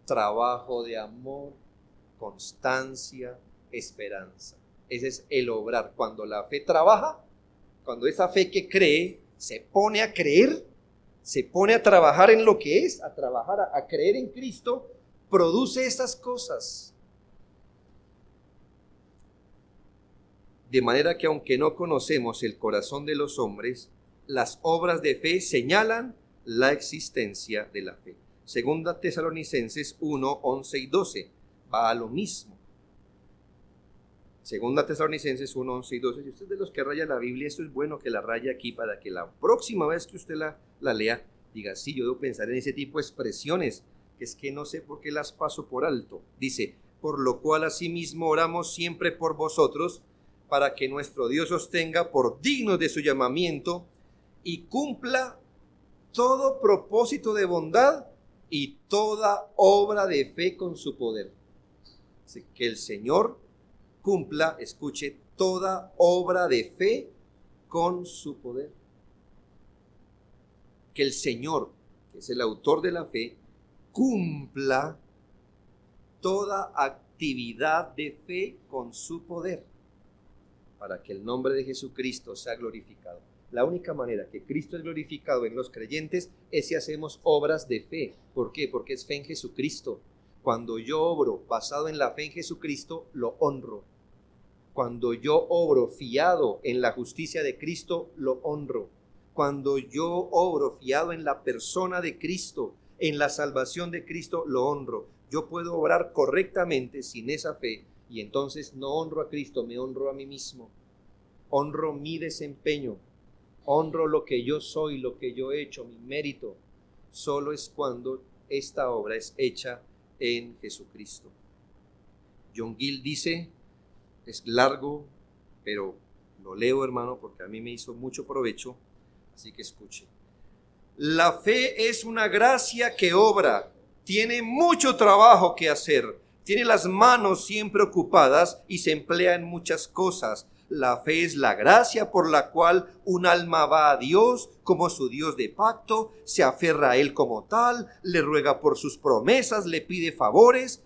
Trabajo de amor, constancia, esperanza. Ese es el obrar. Cuando la fe trabaja, cuando esa fe que cree se pone a creer, se pone a trabajar en lo que es, a trabajar, a creer en Cristo, produce estas cosas. De manera que aunque no conocemos el corazón de los hombres, las obras de fe señalan la existencia de la fe. Segunda Tesalonicenses 1, 11 y 12. Va a lo mismo. Segunda Tesalonicenses 1, 11 y 12. Si usted es de los que raya la Biblia, esto es bueno que la raye aquí para que la próxima vez que usted la lea, diga, sí, yo debo pensar en ese tipo de expresiones, que es que no sé por qué las paso por alto. Dice, por lo cual asimismo oramos siempre por vosotros, para que nuestro Dios os tenga por dignos de su llamamiento y cumpla todo propósito de bondad y toda obra de fe con su poder. Así que el Señor cumpla, escuche, toda obra de fe con su poder. Que el Señor, que es el autor de la fe, cumpla toda actividad de fe con su poder, para que el nombre de Jesucristo sea glorificado. La única manera que Cristo es glorificado en los creyentes es si hacemos obras de fe. ¿Por qué? Porque es fe en Jesucristo. Cuando yo obro basado en la fe en Jesucristo, lo honro. Cuando yo obro fiado en la justicia de Cristo, lo honro. Cuando yo obro fiado en la persona de Cristo, en la salvación de Cristo, lo honro. Yo puedo obrar correctamente sin esa fe y entonces no honro a Cristo, me honro a mí mismo. Honro mi desempeño, honro lo que yo soy, lo que yo he hecho, mi mérito. Solo es cuando esta obra es hecha en Jesucristo. John Gill dice, es largo, pero lo leo, hermano, porque a mí me hizo mucho provecho, así que escuche. La fe es una gracia que obra, tiene mucho trabajo que hacer, tiene las manos siempre ocupadas y se emplea en muchas cosas. La fe es la gracia por la cual un alma va a Dios como su Dios de pacto, se aferra a Él como tal, le ruega por sus promesas, le pide favores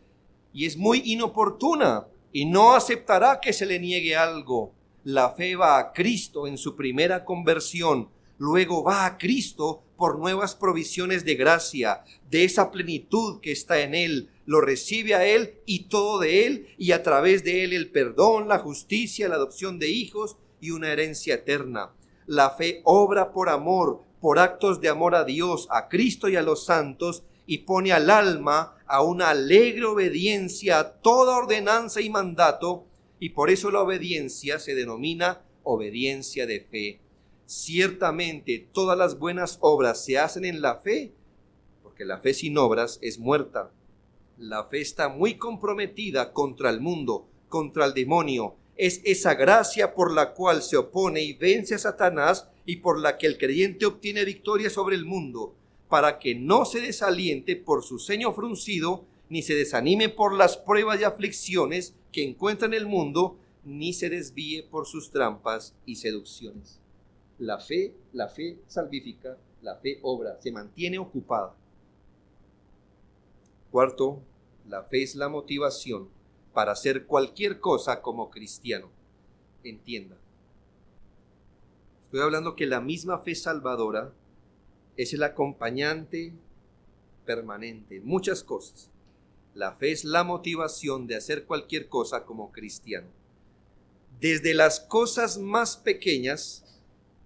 y es muy inoportuna y no aceptará que se le niegue algo. La fe va a Cristo en su primera conversión, luego va a Cristo por nuevas provisiones de gracia, de esa plenitud que está en Él, lo recibe a Él y todo de Él, y a través de Él el perdón, la justicia, la adopción de hijos y una herencia eterna. La fe obra por amor, por actos de amor a Dios, a Cristo y a los santos, y pone al alma a una alegre obediencia a toda ordenanza y mandato, y por eso la obediencia se denomina obediencia de fe. Ciertamente todas las buenas obras se hacen en la fe, porque la fe sin obras es muerta. La fe está muy comprometida contra el mundo, contra el demonio. Es esa gracia por la cual se opone y vence a Satanás y por la que el creyente obtiene victoria sobre el mundo, para que no se desaliente por su ceño fruncido, ni se desanime por las pruebas y aflicciones que encuentra en el mundo, ni se desvíe por sus trampas y seducciones. La fe salvífica, la fe obra, se mantiene ocupada. Cuarto, la fe es la motivación para hacer cualquier cosa como cristiano. Entienda. Estoy hablando que la misma fe salvadora es el acompañante permanente en muchas cosas. La fe es la motivación de hacer cualquier cosa como cristiano. Desde las cosas más pequeñas,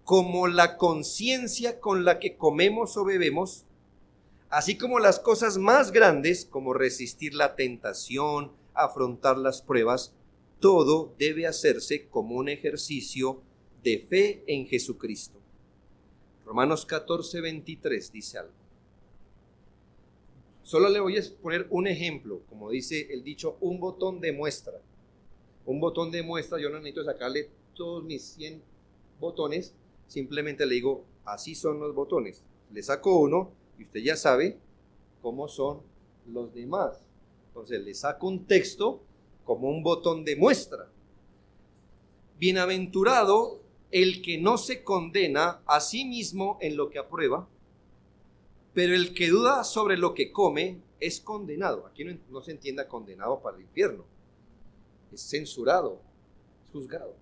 como la conciencia con la que comemos o bebemos, así como las cosas más grandes, como resistir la tentación, afrontar las pruebas, todo debe hacerse como un ejercicio de fe en Jesucristo. Romanos 14, 23 dice algo. Solo le voy a poner un ejemplo, como dice el dicho, un botón de muestra. Un botón de muestra, yo no necesito sacarle todos mis 100 botones, simplemente le digo, así son los botones. Le saco uno y usted ya sabe cómo son los demás. Entonces le saco un texto como un botón de muestra. Bienaventurado el que no se condena a sí mismo en lo que aprueba, pero el que duda sobre lo que come es condenado. Aquí no se entienda condenado para el infierno. Es censurado, es juzgado.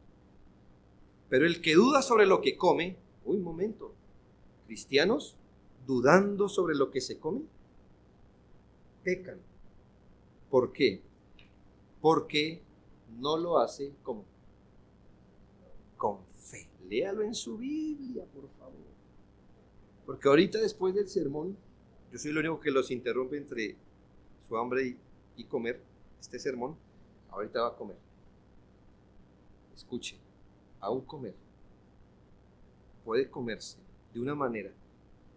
Pero el que duda sobre lo que come, un momento, cristianos dudando sobre lo que se come, pecan. ¿Por qué? Porque no lo hace con fe. Léalo en su Biblia, por favor. Porque ahorita después del sermón, yo soy el único que los interrumpe entre su hambre y comer, este sermón, ahorita va a comer. Escuche, aún comer puede comerse de una manera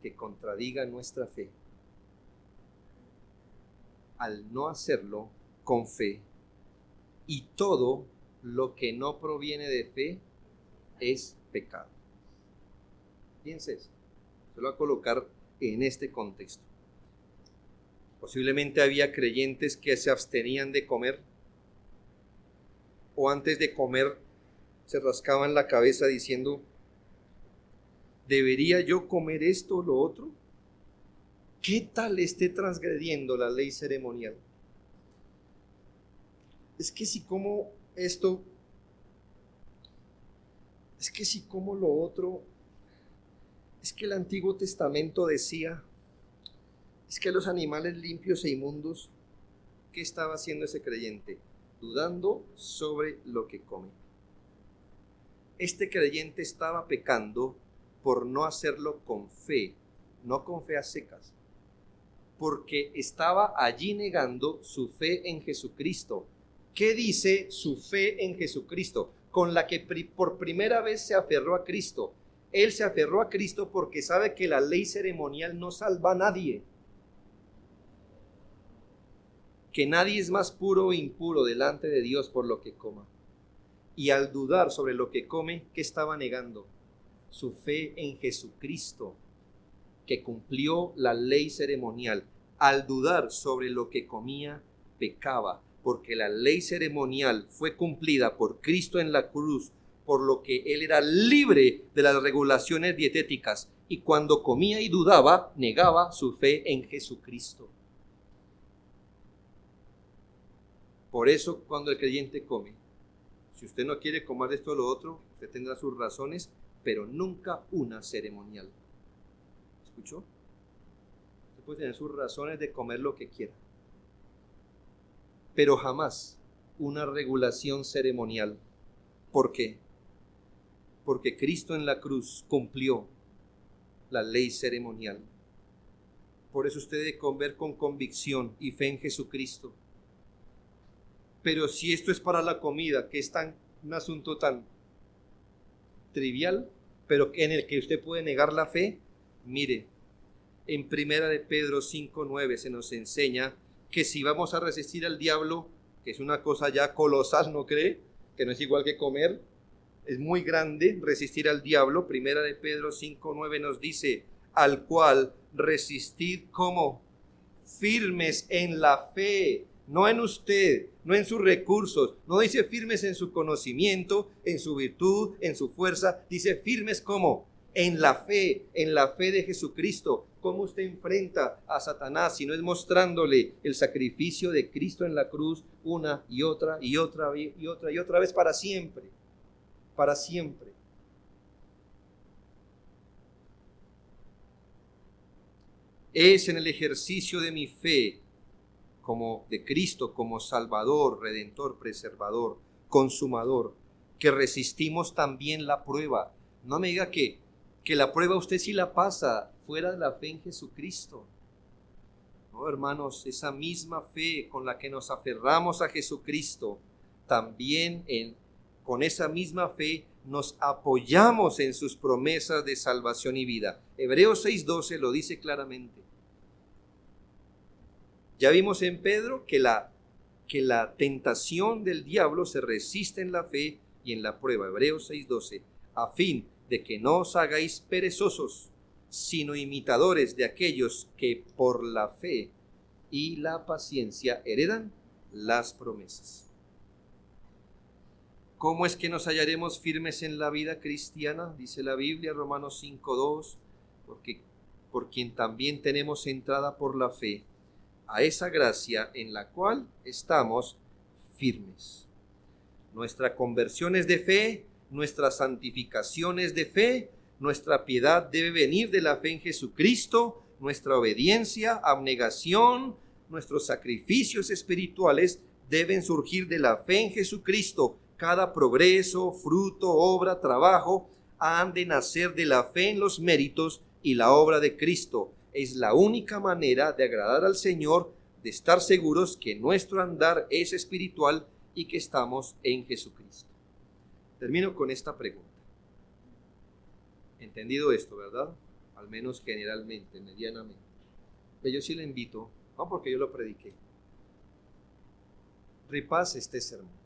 que contradiga nuestra fe. Al no hacerlo con fe, y todo lo que no proviene de fe es pecado. Piense eso. Se lo voy a colocar en este contexto. Posiblemente había creyentes que se abstenían de comer, o antes de comer se rascaban la cabeza diciendo: ¿debería yo comer esto o lo otro? ¿Qué tal esté transgrediendo la ley ceremonial? Es que si como esto, es que si como lo otro, es que el Antiguo Testamento decía, es que los animales limpios e inmundos. ¿Qué estaba haciendo ese creyente? Dudando sobre lo que come. Este creyente estaba pecando por no hacerlo con fe, no con fe a secas, porque estaba allí negando su fe en Jesucristo. ¿Qué dice su fe en Jesucristo? Con la que por primera vez se aferró a Cristo. Él se aferró a Cristo porque sabe que la ley ceremonial no salva a nadie. Que nadie es más puro o impuro delante de Dios por lo que coma. Y al dudar sobre lo que come, ¿qué estaba negando? Su fe en Jesucristo, que cumplió la ley ceremonial. Al dudar sobre lo que comía, pecaba, porque la ley ceremonial fue cumplida por Cristo en la cruz, por lo que él era libre de las regulaciones dietéticas, y cuando comía y dudaba, negaba su fe en Jesucristo. Por eso, cuando el creyente come, si usted no quiere comer esto o lo otro, usted tendrá sus razones, pero nunca una ceremonial. ¿Escuchó? Usted puede tener sus razones de comer lo que quiera, pero jamás una regulación ceremonial. ¿Por qué? Porque Cristo en la cruz cumplió la ley ceremonial. Por eso usted debe comer con convicción y fe en Jesucristo. Pero si esto es para la comida, que es un asunto tan trivial, pero en el que usted puede negar la fe, mire, en 1 de Pedro 5:9 se nos enseña que si vamos a resistir al diablo, que es una cosa ya colosal, ¿no cree? Que no es igual que comer, es muy grande resistir al diablo. 1 de Pedro 5:9 nos dice: al cual resistid como firmes en la fe, no en usted, no en sus recursos, no dice firmes en su conocimiento, en su virtud, en su fuerza, dice firmes como en la fe de Jesucristo. ¿Cómo usted enfrenta a Satanás si no es mostrándole el sacrificio de Cristo en la cruz una y otra y otra y otra y otra vez para siempre? Para siempre. Es en el ejercicio de mi fe como de Cristo, como Salvador, Redentor, Preservador, Consumador, que resistimos también la prueba. No me diga que la prueba usted sí la pasa fuera de la fe en Jesucristo. No, hermanos, esa misma fe con la que nos aferramos a Jesucristo, también con esa misma fe nos apoyamos en sus promesas de salvación y vida. Hebreos 6:12 lo dice claramente. Ya vimos en Pedro que la tentación del diablo se resiste en la fe y en la prueba. Hebreos 6:12, a fin de que no os hagáis perezosos, sino imitadores de aquellos que por la fe y la paciencia heredan las promesas. ¿Cómo es que nos hallaremos firmes en la vida cristiana? Dice la Biblia, Romanos 5:2, porque por quien también tenemos entrada por la fe a esa gracia en la cual estamos firmes. Nuestra conversión es de fe, nuestra santificación es de fe, nuestra piedad debe venir de la fe en Jesucristo, nuestra obediencia, abnegación, nuestros sacrificios espirituales deben surgir de la fe en Jesucristo. Cada progreso, fruto, obra, trabajo han de nacer de la fe en los méritos y la obra de Cristo. Es la única manera de agradar al Señor, de estar seguros que nuestro andar es espiritual y que estamos en Jesucristo. Termino con esta pregunta. Entendido esto, ¿verdad? Al menos generalmente, medianamente. Pero yo sí le invito, no porque yo lo prediqué, repase este sermón.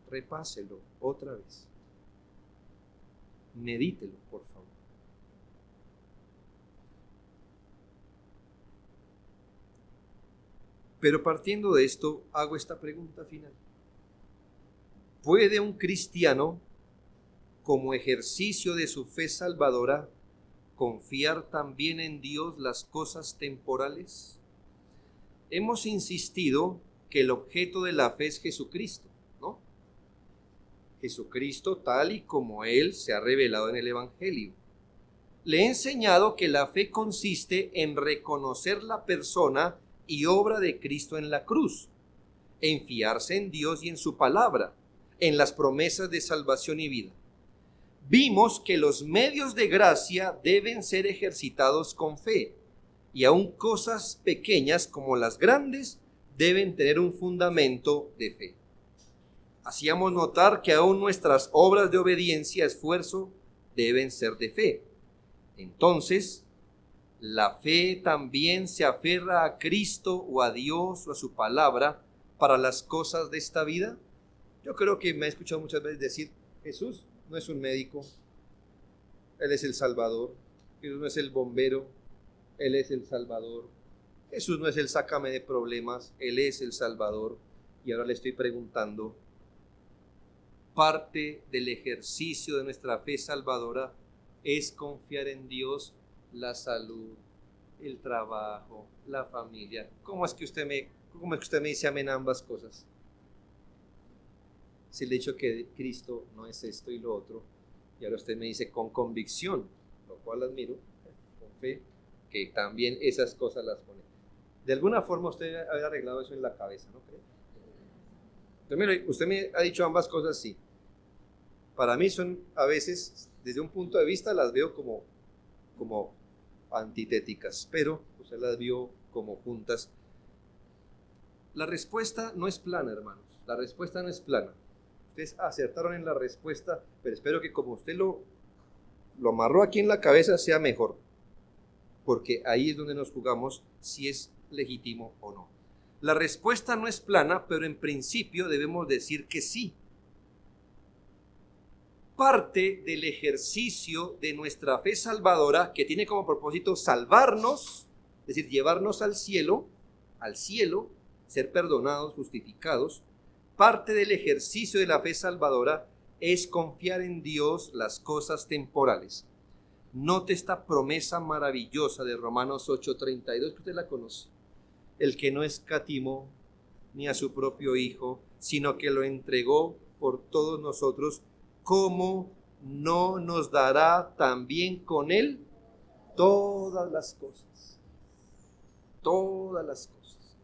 Repáselo otra vez. Medítelo, por favor. Pero partiendo de esto, hago esta pregunta final. ¿Puede un cristiano, como ejercicio de su fe salvadora, confiar también en Dios las cosas temporales? Hemos insistido que el objeto de la fe es Jesucristo, ¿no? Jesucristo tal y como Él se ha revelado en el Evangelio. Le he enseñado que la fe consiste en reconocer la persona y obra de Cristo en la cruz, en fiarse en Dios y en su palabra, en las promesas de salvación y vida. Vimos que los medios de gracia deben ser ejercitados con fe, y aun cosas pequeñas como las grandes deben tener un fundamento de fe. Hacíamos notar que aun nuestras obras de obediencia, esfuerzo, deben ser de fe. Entonces, ¿la fe también se aferra a Cristo o a Dios o a su palabra para las cosas de esta vida? Yo creo que me he escuchado muchas veces decir, Jesús no es un médico, Él es el Salvador. Jesús no es el bombero, Él es el Salvador. Jesús no es el sácame de problemas, Él es el Salvador. Y ahora le estoy preguntando, parte del ejercicio de nuestra fe salvadora es confiar en Dios, la salud, el trabajo, la familia. ¿Cómo es que usted me dice amén a ambas cosas? Si le he dicho que Cristo no es esto y lo otro, y ahora usted me dice con convicción, lo cual admiro, con fe, que también esas cosas las pone. De alguna forma usted ha arreglado eso en la cabeza, ¿no cree? Entonces, mire, usted me ha dicho ambas cosas, sí. Para mí son, a veces, desde un punto de vista, las veo como antitéticas, pero usted las vio como juntas. La respuesta no es plana, hermanos. La respuesta no es plana. Ustedes acertaron en la respuesta, pero espero que como usted lo amarró aquí en la cabeza sea mejor, porque ahí es donde nos jugamos si es legítimo o no. La respuesta no es plana, pero en principio debemos decir que sí. Parte del ejercicio de nuestra fe salvadora, que tiene como propósito salvarnos, es decir, llevarnos al cielo, ser perdonados, justificados. Parte del ejercicio de la fe salvadora es confiar en Dios las cosas temporales. Note esta promesa maravillosa de Romanos 8:32, que usted la conoce. El que no escatimó ni a su propio Hijo, sino que lo entregó por todos nosotros, ¿cómo no nos dará también con Él todas las cosas? Todas las cosas.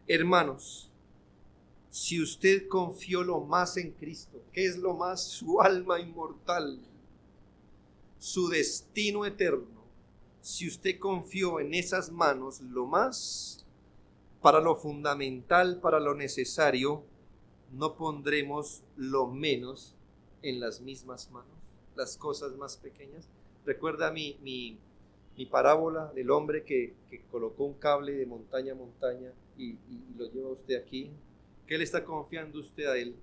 Hermanos, si usted confió lo más en Cristo, ¿qué es lo más? Su alma inmortal, su destino eterno. Si usted confió en esas manos lo más, para lo fundamental, para lo necesario, no pondremos lo menos en las mismas manos, las cosas más pequeñas. Recuerda mi parábola del hombre que colocó un cable de montaña a montaña y lo lleva usted aquí. ¿Qué le está confiando usted a él?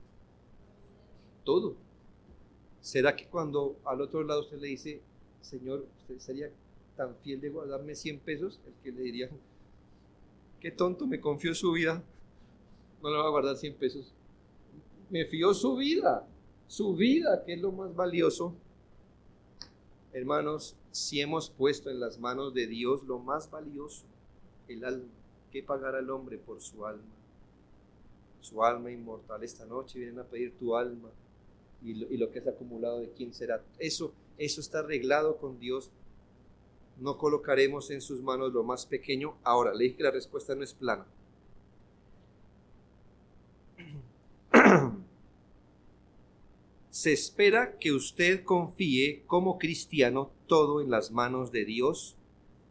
Todo. ¿Será que cuando al otro lado usted le dice, Señor, usted sería tan fiel de guardarme 100 pesos? El que le diría, qué tonto, me confió su vida, no le va a guardar 100 pesos. Me fió su vida, que es lo más valioso. Hermanos, si hemos puesto en las manos de Dios lo más valioso, el alma, ¿qué pagará el hombre por su alma? Su alma inmortal. Esta noche vienen a pedir tu alma y lo que has acumulado, ¿de quién será? Eso está arreglado con Dios. No colocaremos en sus manos lo más pequeño. Ahora, le dije que la respuesta no es plana. Se espera que usted confíe como cristiano todo en las manos de Dios,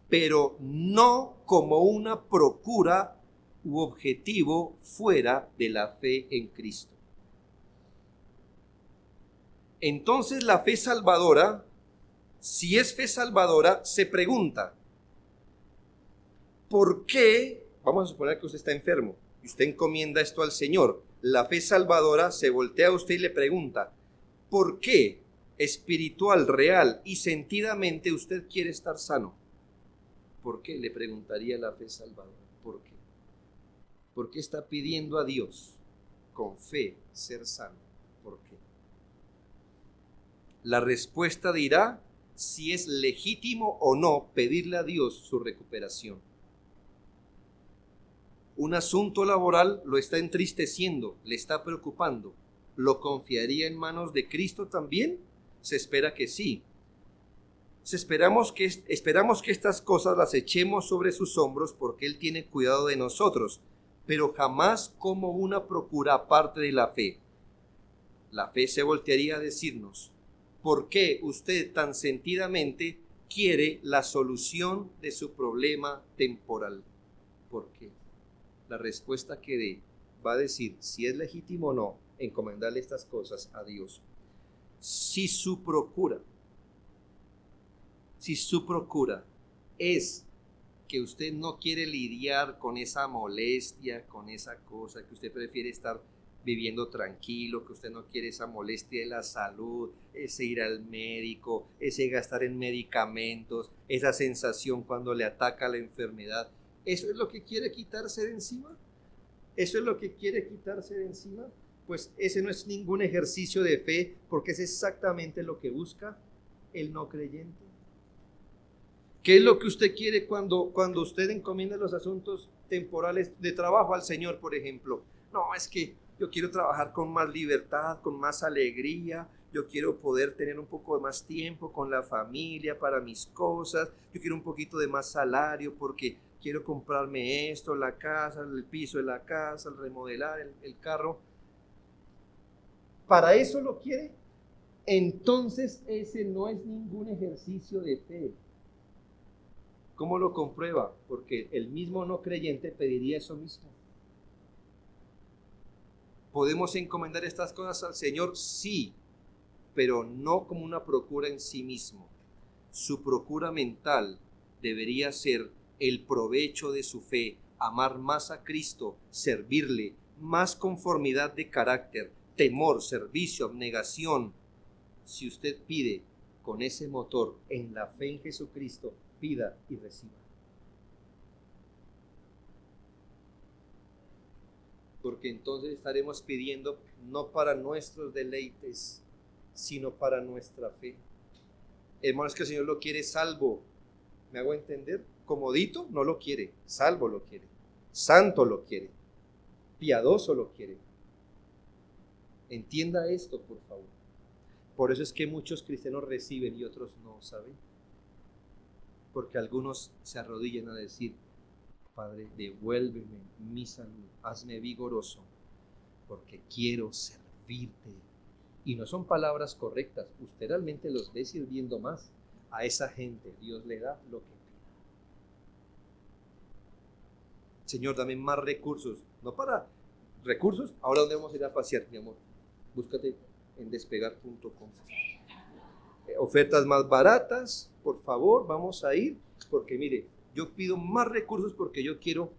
pero no como una procura u objetivo fuera de la fe en Cristo. Entonces la fe salvadora, si es fe salvadora, se pregunta, ¿por qué? Vamos a suponer que usted está enfermo y usted encomienda esto al Señor. La fe salvadora se voltea a usted y le pregunta, ¿por qué espiritual, real y sentidamente usted quiere estar sano? ¿Por qué? Le preguntaría la fe salvadora. ¿Por qué? ¿Por qué está pidiendo a Dios con fe ser sano? ¿Por qué? La respuesta dirá si es legítimo o no pedirle a Dios su recuperación. Un asunto laboral lo está entristeciendo, le está preocupando. ¿Lo confiaría en manos de Cristo también? Se espera que sí. Esperamos que estas cosas las echemos sobre sus hombros porque Él tiene cuidado de nosotros, pero jamás como una procura aparte de la fe. La fe se voltearía a decirnos, ¿por qué usted tan sentidamente quiere la solución de su problema temporal? ¿Por qué? La respuesta que dé va a decir si es legítimo o no encomendarle estas cosas a Dios. Si su procura es que usted no quiere lidiar con esa molestia, con esa cosa, que usted prefiere estar viviendo tranquilo, que usted no quiere esa molestia de la salud, ese ir al médico, ese gastar en medicamentos, esa sensación cuando le ataca la enfermedad, ¿eso es lo que quiere quitarse de encima? Pues ese no es ningún ejercicio de fe, porque es exactamente lo que busca el no creyente. ¿Qué es lo que usted quiere cuando usted encomienda los asuntos temporales de trabajo al Señor, por ejemplo? No, es que yo quiero trabajar con más libertad, con más alegría, yo quiero poder tener un poco de más tiempo con la familia para mis cosas, yo quiero un poquito de más salario porque quiero comprarme esto, la casa, el piso de la casa, el remodelar el carro. ¿Para eso lo quiere? Entonces ese no es ningún ejercicio de fe. ¿Cómo lo comprueba? Porque el mismo no creyente pediría eso mismo. ¿Podemos encomendar estas cosas al Señor? Sí, pero no como una procura en sí mismo. Su procura mental debería ser el provecho de su fe, amar más a Cristo, servirle, más conformidad de carácter, temor, servicio, abnegación. Si usted pide con ese motor en la fe en Jesucristo, pida y reciba. Porque entonces estaremos pidiendo no para nuestros deleites, sino para nuestra fe. Hermanos, que el Señor lo quiere salvo. ¿Me hago entender? Comodito no lo quiere, salvo lo quiere, santo lo quiere, piadoso lo quiere. Entienda esto, por favor. Por eso es que muchos cristianos reciben y otros no, ¿saben? Porque algunos se arrodillan a decir, Padre, devuélveme mi salud, hazme vigoroso, porque quiero servirte. Y no son palabras correctas, usted realmente los ve sirviendo más. A esa gente Dios le da lo que pida. Señor, dame más recursos, no para recursos. Ahora, ¿dónde vamos a ir a pasear, mi amor? Búscate en despegar.com. Ofertas más baratas, por favor, vamos a ir, porque mire, yo pido más recursos porque yo quiero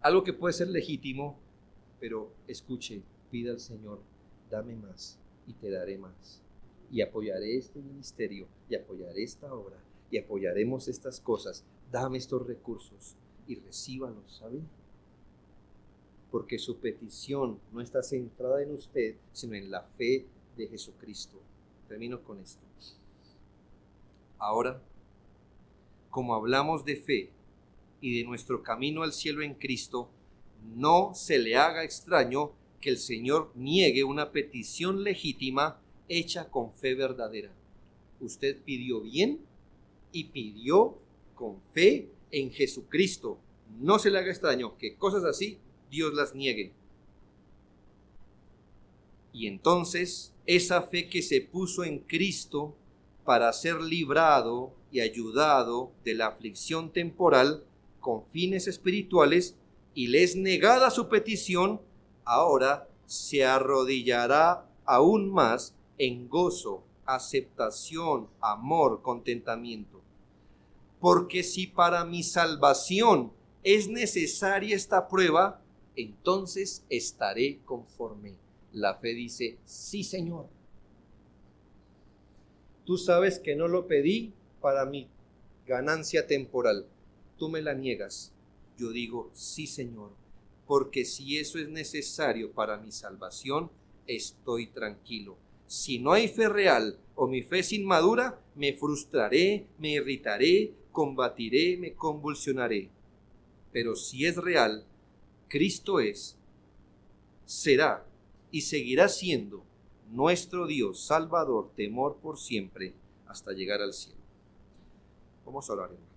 algo que puede ser legítimo, pero escuche, pida al Señor, dame más y te daré más. Y apoyaré este ministerio, y apoyaré esta obra, y apoyaremos estas cosas. Dame estos recursos. y recíbalo, ¿sabe? Porque su petición no está centrada en usted, sino en la fe de Jesucristo. Termino con esto. Ahora, como hablamos de fe y de nuestro camino al cielo en Cristo, no se le haga extraño que el Señor niegue una petición legítima hecha con fe verdadera. Usted pidió bien y pidió con fe en Jesucristo. No se le haga extraño que cosas así Dios las niegue. Y entonces esa fe que se puso en Cristo para ser librado y ayudado de la aflicción temporal con fines espirituales, y le es negada su petición, ahora se arrodillará aún más en gozo, aceptación, amor, contentamiento. Porque si para mi salvación es necesaria esta prueba, entonces estaré conforme. La fe dice, sí, Señor. Tú sabes que no lo pedí para mi ganancia temporal. Tú me la niegas. Yo digo, sí, Señor, porque si eso es necesario para mi salvación, estoy tranquilo. Si no hay fe real o mi fe es inmadura, me frustraré, me irritaré, combatiré, me convulsionaré. Pero si es real, Cristo es, será y seguirá siendo nuestro Dios, Salvador, temor por siempre, hasta llegar al cielo. Vamos a orar, hermano.